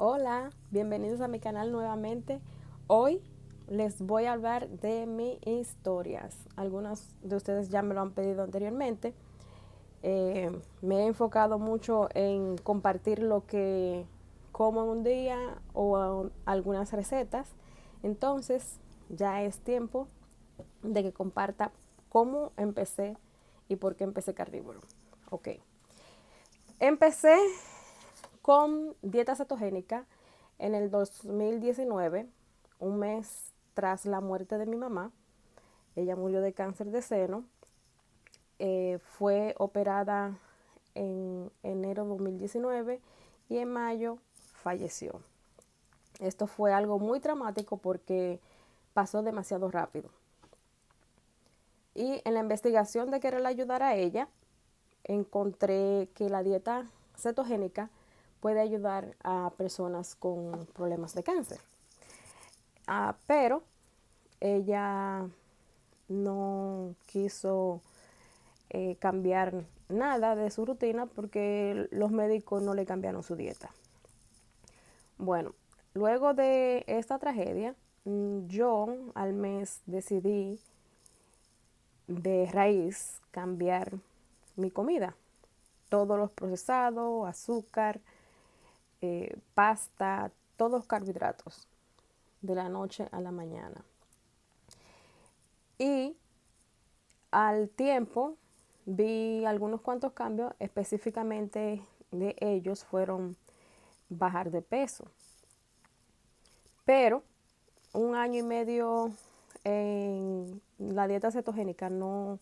Hola, bienvenidos a mi canal nuevamente. Hoy les voy a hablar de mis historias. Algunos de ustedes ya me lo han pedido anteriormente. Me he enfocado mucho en compartir lo que como en un día o algunas recetas. Entonces ya es tiempo de que comparta cómo empecé y por qué empecé carnívoro. Ok, empecé con dieta cetogénica en el 2019, un mes tras la muerte de mi mamá. Ella murió de cáncer de seno. Fue operada en enero de 2019 y en mayo falleció. Esto fue algo muy traumático porque pasó demasiado rápido. Y en la investigación de querer ayudar a ella, encontré que la dieta cetogénica puede ayudar a personas con problemas de cáncer. Pero ella no quiso cambiar nada de su rutina porque los médicos no le cambiaron su dieta. Bueno, luego de esta tragedia, yo al mes decidí de raíz cambiar mi comida. Todos los procesados, azúcar, pasta, todos carbohidratos, de la noche a la mañana. Y al tiempo vi algunos cuantos cambios, específicamente de ellos fueron bajar de peso. Pero un año y medio en la dieta cetogénica no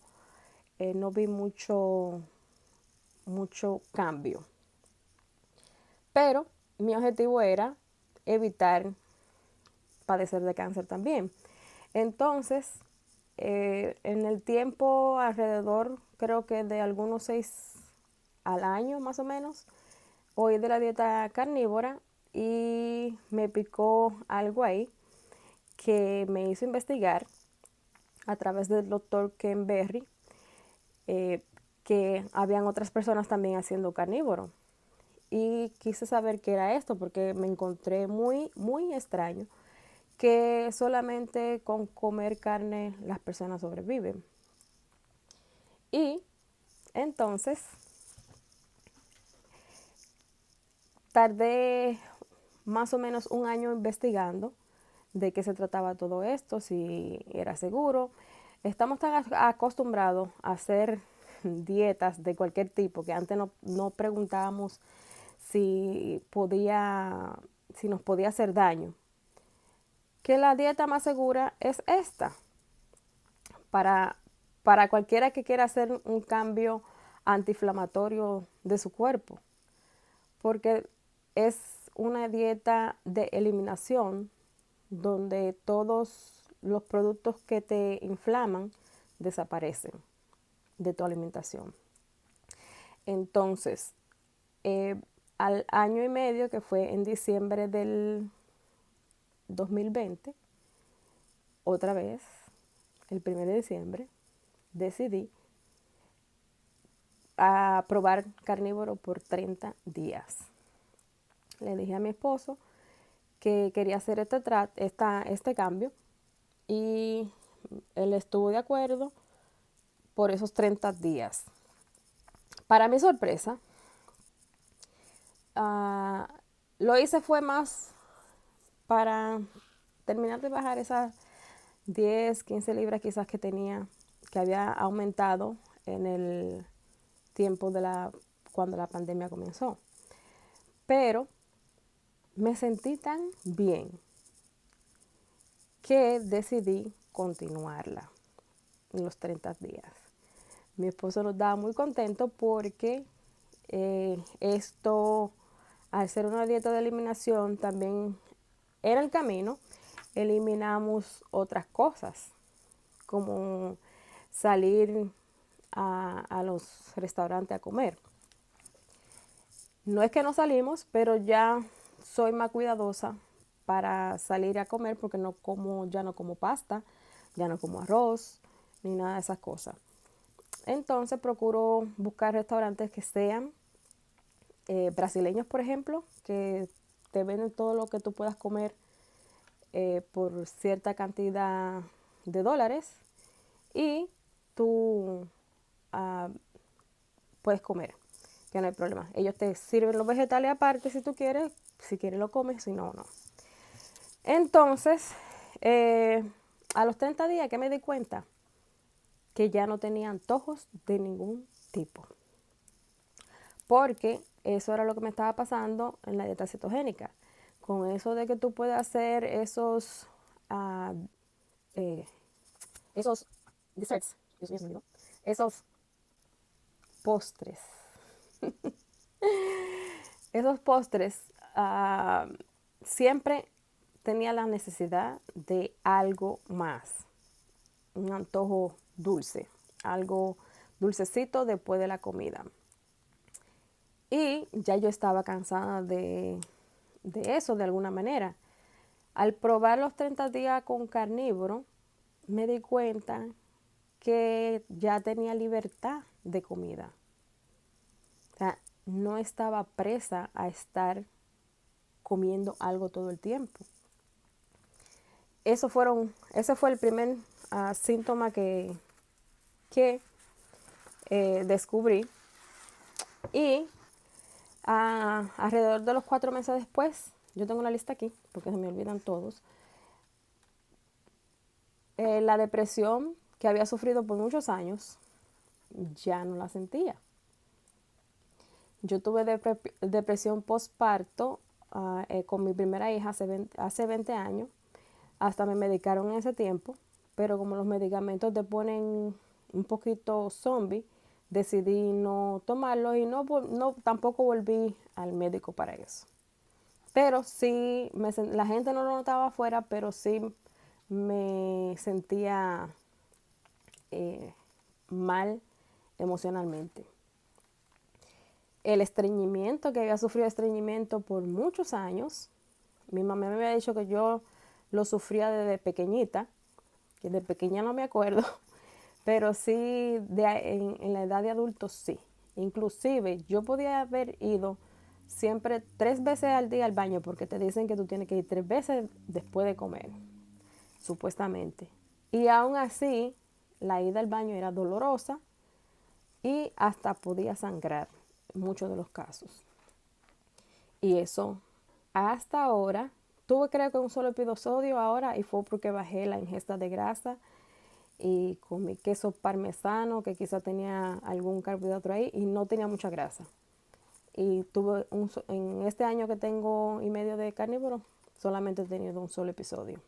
vi mucho cambio. Pero mi objetivo era evitar padecer de cáncer también. Entonces, en el tiempo alrededor, creo que de algunos 6 al año más o menos, oí de la dieta carnívora y me picó algo ahí que me hizo investigar a través del doctor Ken Berry, que habían otras personas también haciendo carnívoro. Y quise saber qué era esto porque me encontré muy extraño que solamente con comer carne las personas sobreviven. Y entonces tardé más o menos un año investigando de qué se trataba todo esto, si era seguro. Estamos tan acostumbrados a hacer dietas de cualquier tipo que antes no preguntábamos si nos podía hacer daño, que la dieta más segura es esta para, para cualquiera que quiera hacer un cambio antiinflamatorio de su cuerpo, porque es una dieta de eliminación donde todos los productos que te inflaman desaparecen de tu alimentación. Entonces, al año y medio, que fue en diciembre del 2020, otra vez, el 1 de diciembre, decidí a probar carnívoro por 30 días. Le dije a mi esposo que quería hacer este cambio y él estuvo de acuerdo por esos 30 días. Para mi sorpresa, lo hice fue más para terminar de bajar esas 10, 15 libras quizás que tenía, que había aumentado en el tiempo cuando la pandemia comenzó. Pero me sentí tan bien que decidí continuarla en los 30 días. Mi esposo nos estaba muy contento porque esto, al ser una dieta de eliminación, también en el camino eliminamos otras cosas, como salir a los restaurantes a comer. No es que no salimos, pero ya soy más cuidadosa para salir a comer porque ya no como pasta, ya no como arroz, ni nada de esas cosas. Entonces procuro buscar restaurantes que sean brasileños, por ejemplo, que te venden todo lo que tú puedas comer por cierta cantidad de dólares y tú puedes comer, que no hay problema. Ellos te sirven los vegetales aparte si tú quieres, si quieres lo comes, si no, no. Entonces, a los 30 días que me di cuenta que ya no tenía antojos de ningún tipo, porque eso era lo que me estaba pasando en la dieta cetogénica. Con eso de que tú puedes hacer eh, esos desserts, esos postres, esos postres, siempre tenía la necesidad de algo más, un antojo dulce, algo dulcecito después de la comida. Y ya yo estaba cansada de eso de alguna manera. Al probar los 30 días con carnívoro, me di cuenta que ya tenía libertad de comida. O sea, no estaba presa a estar comiendo algo todo el tiempo. Ese fue el primer síntoma que descubrí. Y alrededor de los 4 meses después, yo tengo una lista aquí, porque se me olvidan todos, la depresión que había sufrido por muchos años, ya no la sentía. Yo tuve depresión postparto con mi primera hija hace 20 años. Hasta me medicaron en ese tiempo, pero como los medicamentos te ponen un poquito zombie, decidí no tomarlos y tampoco volví al médico para eso. Pero sí, la gente no lo notaba afuera, pero sí me sentía mal emocionalmente. El estreñimiento, que había sufrido estreñimiento por muchos años, mi mamá me había dicho que yo lo sufría desde pequeñita, que de pequeña no me acuerdo, pero sí en la edad de adulto sí. Inclusive yo podía haber ido siempre 3 veces al día al baño, porque te dicen que tú tienes que ir 3 veces después de comer, supuestamente. Y aún así, la ida al baño era dolorosa y hasta podía sangrar en muchos de los casos. Y eso, hasta ahora, tuve creo que un solo episodio ahora y fue porque bajé la ingesta de grasa y comí queso parmesano que quizá tenía algún carbohidrato ahí y no tenía mucha grasa. Y en este año que tengo y medio de carnívoro, solamente he tenido un solo episodio.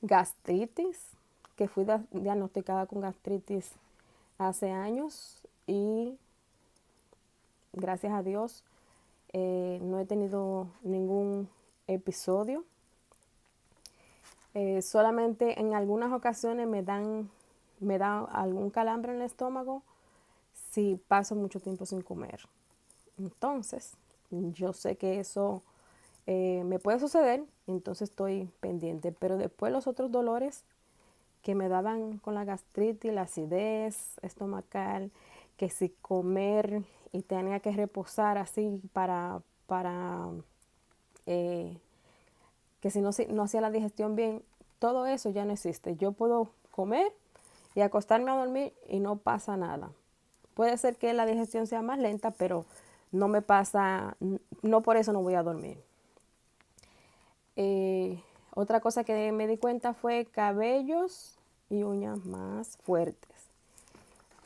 Gastritis, que fui diagnosticada con gastritis hace años y gracias a Dios no he tenido ningún episodio. Solamente en algunas ocasiones me da algún calambre en el estómago si paso mucho tiempo sin comer. Entonces, yo sé que eso me puede suceder, entonces estoy pendiente. Pero después los otros dolores que me daban con la gastritis, la acidez estomacal, que si comer y tenía que reposar así para que si no hacía la digestión bien, todo eso ya no existe. Yo puedo comer y acostarme a dormir y no pasa nada. Puede ser que la digestión sea más lenta, pero no me pasa, no por eso no voy a dormir. Otra cosa que me di cuenta fue cabellos y uñas más fuertes.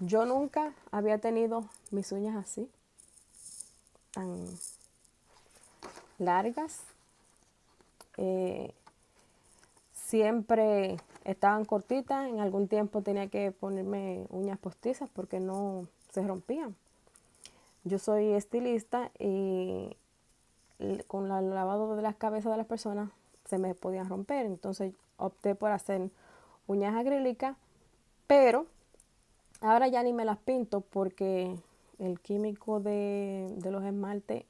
Yo nunca había tenido mis uñas así, tan largas. Siempre estaban cortitas, en algún tiempo tenía que ponerme uñas postizas porque no se rompían. Yo soy estilista y con el lavado de las cabezas de las personas se me podían romper, entonces opté por hacer uñas acrílicas, pero ahora ya ni me las pinto porque el químico de los esmaltes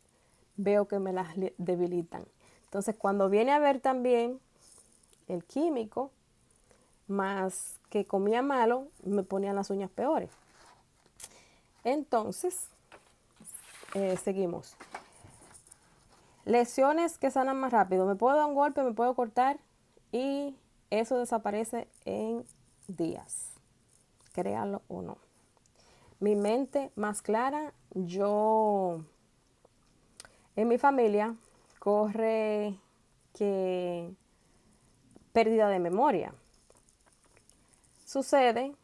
veo que me las debilitan. Entonces cuando viene a ver también el químico, más que comía malo, me ponían las uñas peores. Entonces, seguimos. Lesiones que sanan más rápido. Me puedo dar un golpe, me puedo cortar y eso desaparece en días, créanlo o no. Mi mente más clara, en mi familia corre que pérdida de memoria. Sucede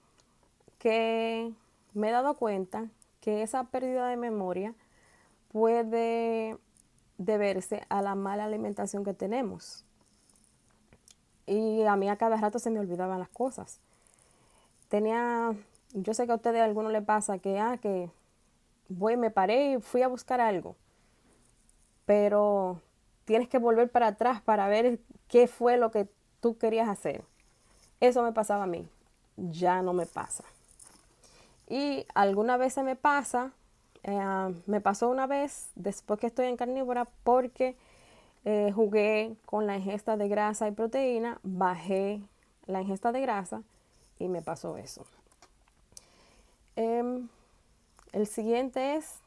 que me he dado cuenta que esa pérdida de memoria puede deberse a la mala alimentación que tenemos. Y a mí a cada rato se me olvidaban las cosas. Yo sé que a ustedes a algunos les pasa que me paré y fui a buscar algo, pero tienes que volver para atrás para ver qué fue lo que tú querías hacer. Eso me pasaba a mí, ya no me pasa. Y alguna vez se me pasa, me pasó una vez después que estoy en carnívora porque jugué con la ingesta de grasa y proteína, bajé la ingesta de grasa y me pasó eso. El siguiente es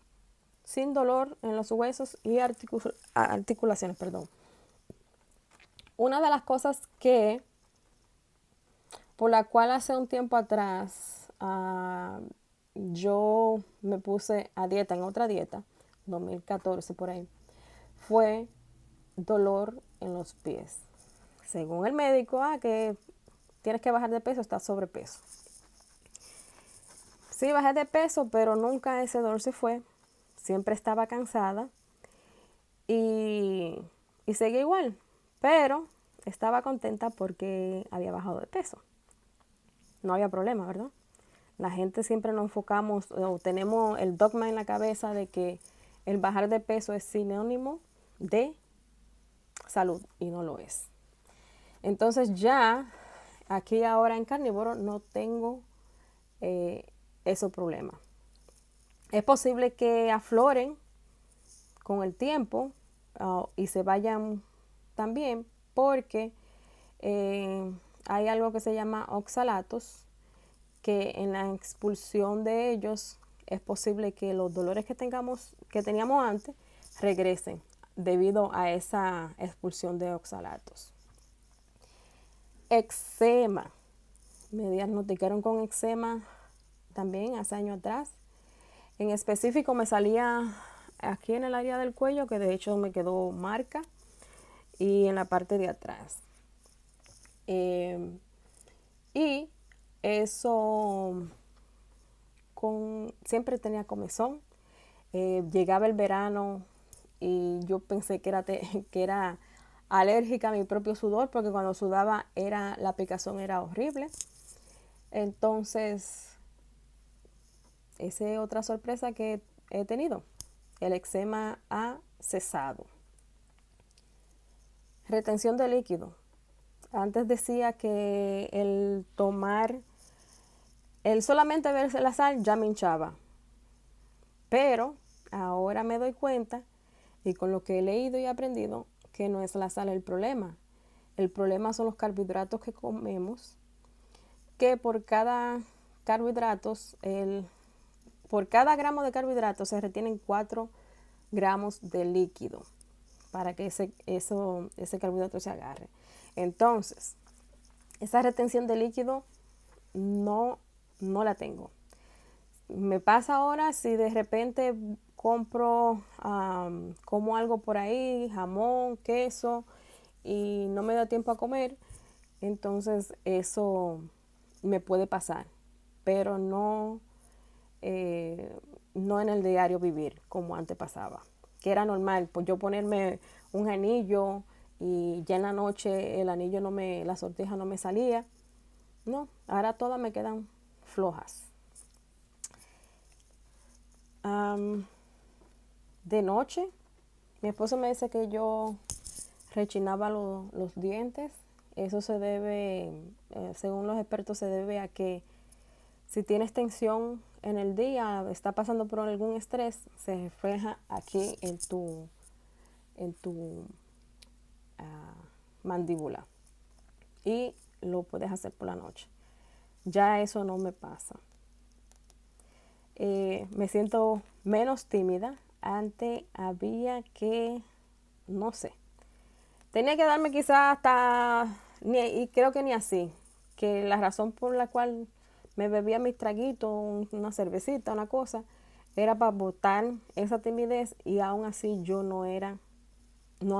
sin dolor en los huesos y articulaciones. Perdón. Una de las cosas por la cual hace un tiempo atrás yo me puse a dieta, en otra dieta, 2014 por ahí, fue dolor en los pies. Según el médico, que tienes que bajar de peso, estás sobrepeso. Sí, bajé de peso, pero nunca ese dolor se fue. Siempre estaba cansada y seguía igual, pero estaba contenta porque había bajado de peso. No había problema, ¿verdad? La gente siempre nos enfocamos o tenemos el dogma en la cabeza de que el bajar de peso es sinónimo de salud y no lo es. Entonces ya aquí ahora en carnívoro no tengo esos problemas. Es posible que afloren con el tiempo y se vayan también porque hay algo que se llama oxalatos, que en la expulsión de ellos es posible que los dolores que teníamos antes regresen debido a esa expulsión de oxalatos. Eczema. Me diagnosticaron con eczema también hace años atrás. En específico me salía aquí en el área del cuello, que de hecho me quedó marca, y en la parte de atrás. Y eso siempre tenía comezón. Llegaba el verano y yo pensé que era alérgica a mi propio sudor, porque cuando sudaba la picazón era horrible. Entonces, esa es otra sorpresa que he tenido. El eczema ha cesado. Retención de líquido. Antes decía que el solamente verse la sal ya me hinchaba. Pero ahora me doy cuenta, y con lo que he leído y aprendido, que no es la sal el problema. El problema son los carbohidratos que comemos, que por cada gramo de carbohidratos se retienen 4 gramos de líquido para que ese carbohidrato se agarre. Entonces, esa retención de líquido no la tengo. Me pasa ahora si de repente compro como algo por ahí, jamón, queso, y no me da tiempo a comer, entonces eso me puede pasar, pero no en el diario vivir como antes pasaba, que era normal, pues yo ponerme un anillo y ya en la noche el anillo la sortija no me salía. No, ahora todas me quedan flojas. De noche, mi esposo me dice que yo rechinaba los dientes. Eso se debe, según los expertos, se debe a que si tienes tensión en el día, está pasando por algún estrés, se refleja aquí en tu mandíbula. Y lo puedes hacer por la noche. Ya eso no me pasa. Me siento menos tímida. Antes había que no sé. Tenía que darme quizás hasta, y creo que ni así, que la razón por la cual me bebía mis traguitos, una cervecita, una cosa, era para botar esa timidez y aún así yo no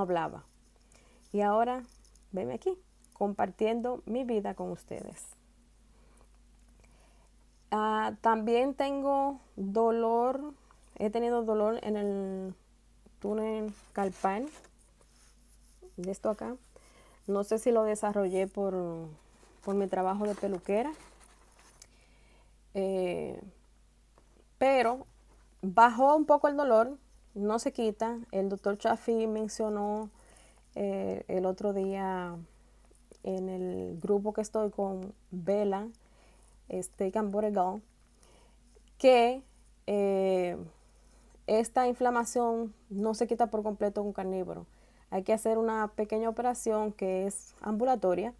hablaba. Y ahora, venme aquí, compartiendo mi vida con ustedes. También tengo dolor, he tenido dolor en el túnel carpal, de esto acá. No sé si lo desarrollé por mi trabajo de peluquera, eh, pero bajó un poco el dolor, no se quita. El doctor Chafi mencionó el otro día en el grupo que estoy con Bella, Steak and Boregal, que esta inflamación no se quita por completo con carnívoro. Hay que hacer una pequeña operación que es ambulatoria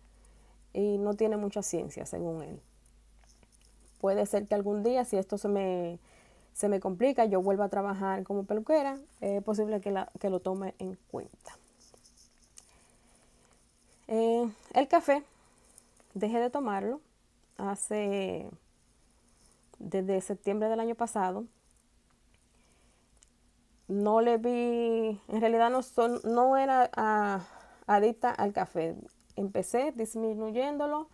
y no tiene mucha ciencia, según él. Puede ser que algún día, si esto se me complica, yo vuelva a trabajar como peluquera, es posible que lo tome en cuenta. El café, dejé de tomarlo desde septiembre del año pasado. No le vi, en realidad no era adicta al café. Empecé disminuyéndolo,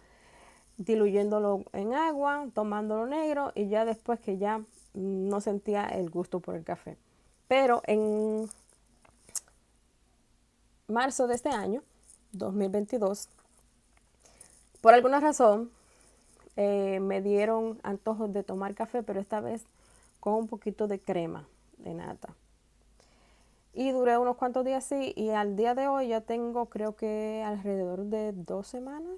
diluyéndolo en agua, tomándolo negro y ya después que ya no sentía el gusto por el café. Pero en marzo de este año, 2022, por alguna razón me dieron antojos de tomar café, pero esta vez con un poquito de crema de nata. Y duré unos cuantos días así y al día de hoy ya tengo creo que alrededor de 2 semanas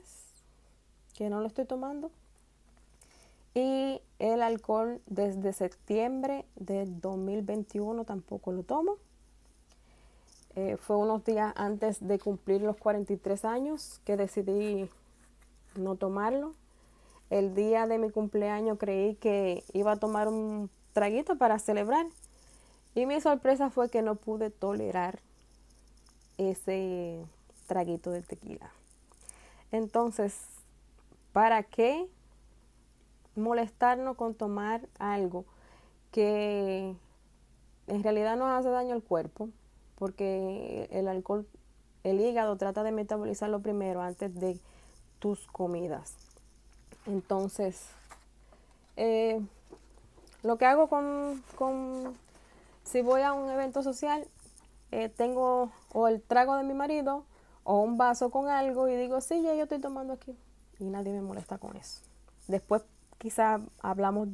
que no lo estoy tomando. Y el alcohol desde septiembre de 2021 tampoco lo tomo. Fue unos días antes de cumplir los 43 años que decidí no tomarlo. El día de mi cumpleaños creí que iba a tomar un traguito para celebrar. Y mi sorpresa fue que no pude tolerar ese traguito de tequila. Entonces, ¿para qué molestarnos con tomar algo que en realidad nos hace daño al cuerpo? Porque el alcohol, el hígado trata de metabolizarlo primero antes de tus comidas. Entonces, lo que hago si voy a un evento social, tengo o el trago de mi marido o un vaso con algo y digo, sí, ya yo estoy tomando aquí. Y nadie me molesta con eso. Después quizá hablamos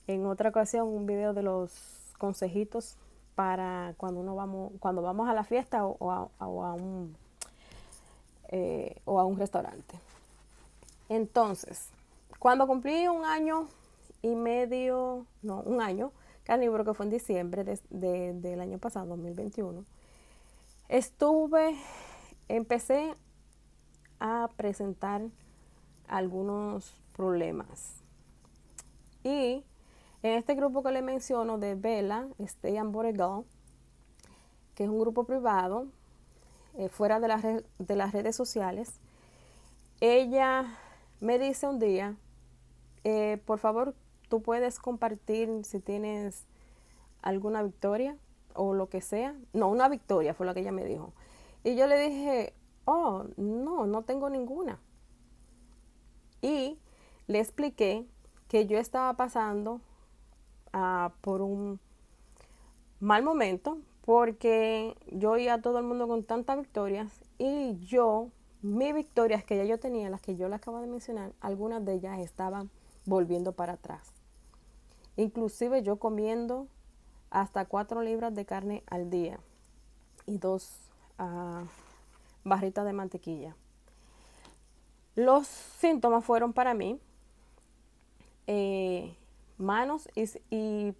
en otra ocasión, un video de los consejitos para cuando vamos a la fiesta o a un restaurante. Entonces, cuando cumplí un año y medio, no, un año carnívoro, que fue en diciembre del año pasado, 2021, empecé a presentar algunos problemas. Y en este grupo que le menciono de Bella, Stay and Boregal, que es un grupo privado, fuera de las redes sociales, ella me dice un día, por favor, tú puedes compartir si tienes alguna victoria o lo que sea. No, una victoria fue lo que ella me dijo. Y yo le dije, oh, no tengo ninguna. Y le expliqué que yo estaba pasando por un mal momento porque yo oía a todo el mundo con tantas victorias y mis victorias que ya yo tenía, las que yo le acabo de mencionar, algunas de ellas estaban volviendo para atrás. Inclusive yo comiendo hasta 4 libras de carne al día y 2 barritas de mantequilla. Los síntomas fueron para mí manos y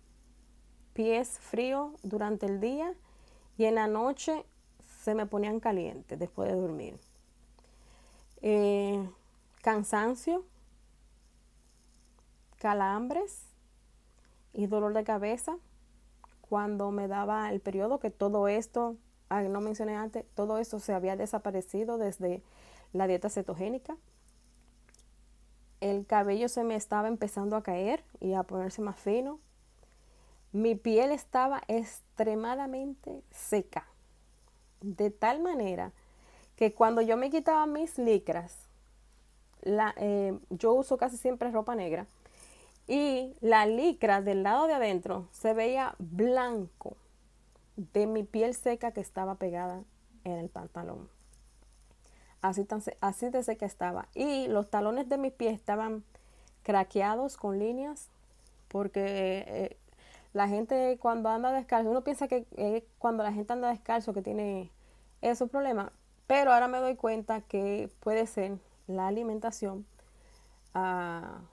pies fríos durante el día y en la noche se me ponían calientes después de dormir. Cansancio, calambres y dolor de cabeza cuando me daba el periodo, que todo esto no mencioné antes, todo eso se había desaparecido desde la dieta cetogénica. El cabello se me estaba empezando a caer y a ponerse más fino. Mi piel estaba extremadamente seca, de tal manera que cuando yo me quitaba mis licras, yo uso casi siempre ropa negra, y la licra del lado de adentro se veía blanco de mi piel seca que estaba pegada en el pantalón. Así de seca estaba. Y los talones de mis pies estaban craqueados con líneas porque la gente cuando anda descalzo, uno piensa que cuando la gente anda descalzo que tiene esos problemas, pero ahora me doy cuenta que puede ser la alimentación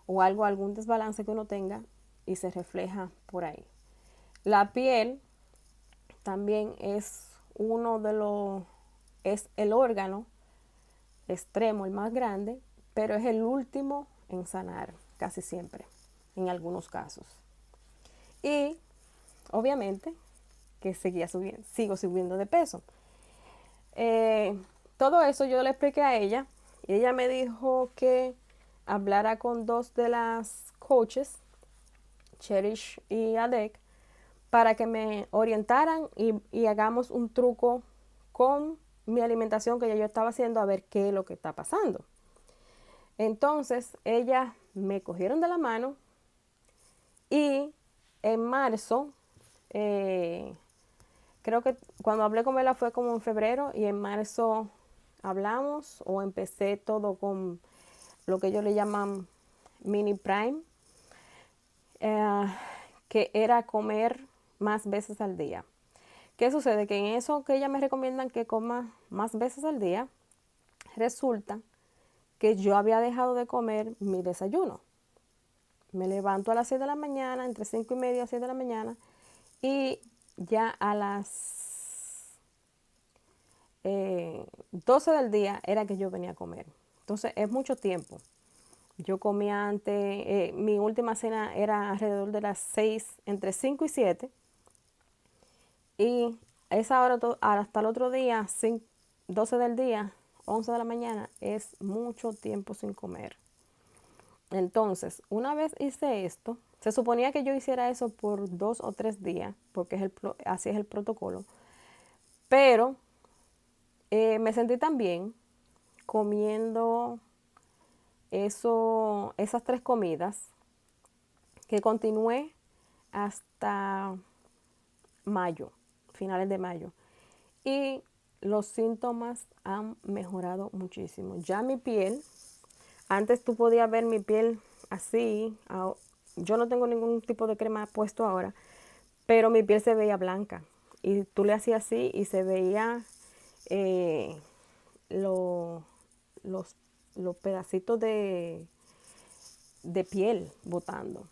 o algún desbalance que uno tenga y se refleja por ahí. La piel también es es el órgano extremo, el más grande, pero es el último en sanar, casi siempre, en algunos casos. Y obviamente que sigo subiendo de peso. Todo eso yo le expliqué a ella y ella me dijo que hablara con dos de las coaches, Cherish y Adek, para que me orientaran y hagamos un truco con mi alimentación que ya yo estaba haciendo a ver qué es lo que está pasando. Entonces ellas me cogieron de la mano y en marzo, creo que cuando hablé con ella fue como en febrero y en marzo hablamos o empecé todo con lo que ellos le llaman mini prime, que era comer más veces al día. ¿Qué sucede? Que en eso que ellas me recomiendan que coma más veces al día, resulta que yo había dejado de comer mi desayuno. Me levanto a las 6 de la mañana, entre 5:30 y 6 de la mañana, y ya a las 12 del día era que yo venía a comer. Entonces es mucho tiempo. Yo comía antes, mi última cena era alrededor de las 6, entre 5 y 7. Y esa hora hasta el otro día, 12 del día, 11 de la mañana, es mucho tiempo sin comer. Entonces, una vez hice esto, se suponía que yo hiciera eso por 2 o 3 días, porque así es el protocolo. Pero me sentí tan bien comiendo esas 3 comidas que continué hasta mayo, finales de mayo. Y los síntomas han mejorado muchísimo. Ya mi piel, antes tú podías ver mi piel así, yo no tengo ningún tipo de crema puesto ahora, pero mi piel se veía blanca. Y tú le hacías así y se veía los, los pedacitos de piel botando.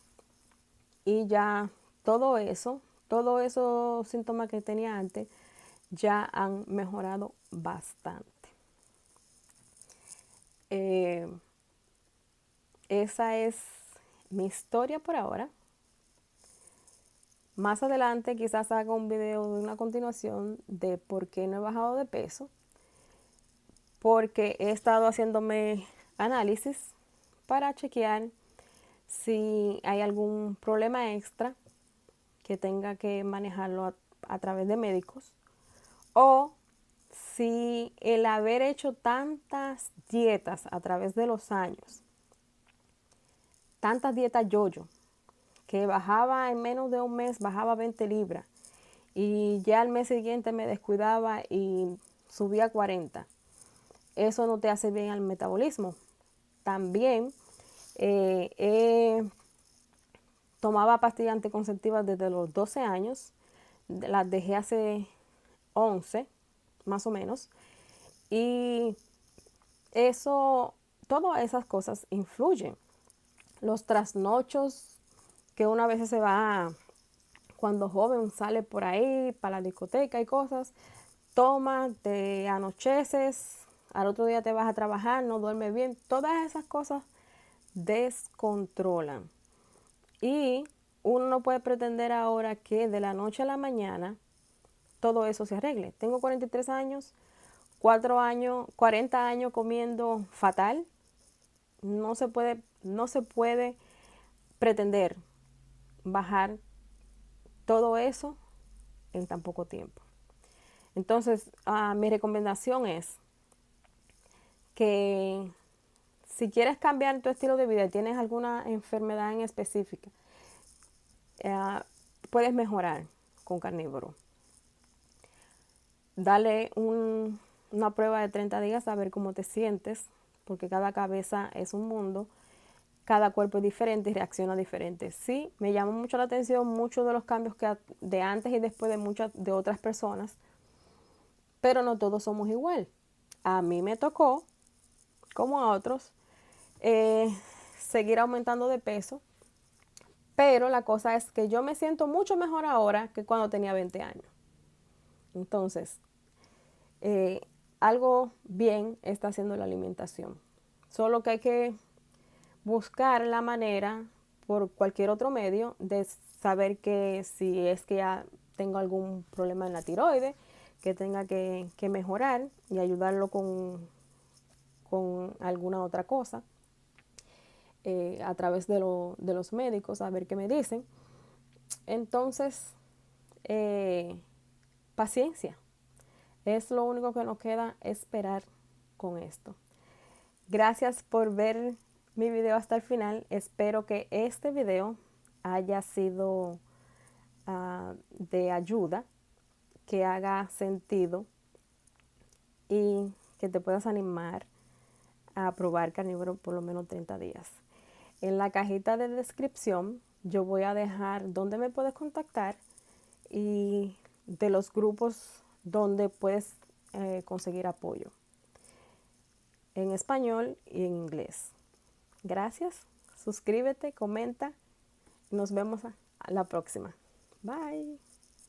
Y ya todos esos síntomas que tenía antes, ya han mejorado bastante. Esa es mi historia por ahora. Más adelante quizás haga un video de una continuación de por qué no he bajado de peso. Porque he estado haciéndome análisis para chequear si hay algún problema extra que tenga que manejarlo a través de médicos. O si el haber hecho tantas dietas a través de los años, tantas dietas yo-yo, que bajaba en menos de un mes, bajaba 20 libras y ya al mes siguiente me descuidaba y subía 40. Eso no te hace bien al metabolismo. También tomaba pastillas anticonceptivas desde los 12 años, las dejé hace 11 más o menos, y todas esas cosas influyen. Los trasnochos que una vez se va cuando joven, sale por ahí para la discoteca y cosas, tomas, te anocheces, al otro día te vas a trabajar, no duermes bien, todas esas cosas descontrolan. Y uno no puede pretender ahora que de la noche a la mañana todo eso se arregle. Tengo 43 años, 4 años, 40 años comiendo fatal. No se puede pretender bajar todo eso en tan poco tiempo. Entonces, mi recomendación es que si quieres cambiar tu estilo de vida y tienes alguna enfermedad en específica, puedes mejorar con carnívoro. Dale una prueba de 30 días a ver cómo te sientes, porque cada cabeza es un mundo, cada cuerpo es diferente y reacciona diferente. Sí, me llamó mucho la atención muchos de los cambios que de antes y después de muchas de otras personas, pero no todos somos igual. A mí me tocó, como a otros, seguir aumentando de peso, pero la cosa es que yo me siento mucho mejor ahora que cuando tenía 20 años. Entonces, algo bien está haciendo la alimentación. Solo que hay que buscar la manera por cualquier otro medio de saber que si es que ya tengo algún problema en la tiroides, que tenga que mejorar y ayudarlo con alguna otra cosa, a través de los médicos, a ver qué me dicen. Entonces, paciencia. Es lo único que nos queda esperar con esto. Gracias por ver mi video hasta el final. Espero que este video haya sido de ayuda, que haga sentido y que te puedas animar a probar carnívoro por lo menos 30 días. En la cajita de descripción yo voy a dejar dónde me puedes contactar y de los grupos donde puedes conseguir apoyo en español y en inglés. Gracias, suscríbete, comenta y nos vemos a la próxima. Bye.